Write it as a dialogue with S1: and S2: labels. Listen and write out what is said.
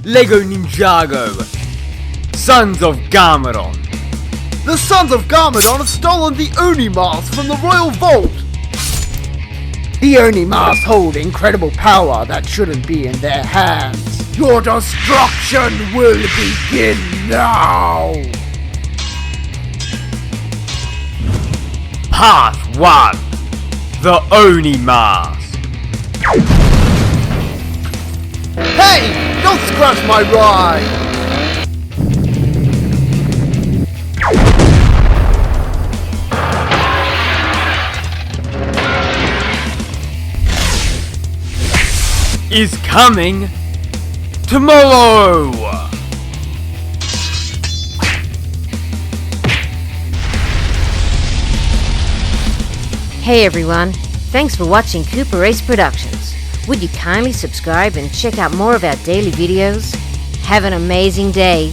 S1: Lego Ninjago, Sons of Garmadon.
S2: The Sons of Garmadon have stolen the Oni Mask from the Royal Vault. The Oni Mask hold incredible power that shouldn't be in their hands. Your destruction will begin now.
S1: Part 1. The Oni Mask.
S2: Hey! Don't scratch my ride!
S1: Is coming tomorrow!
S3: Hey everyone, thanks for watching CooperAce Productions. Would you kindly subscribe and check out more of our daily videos? Have an amazing day.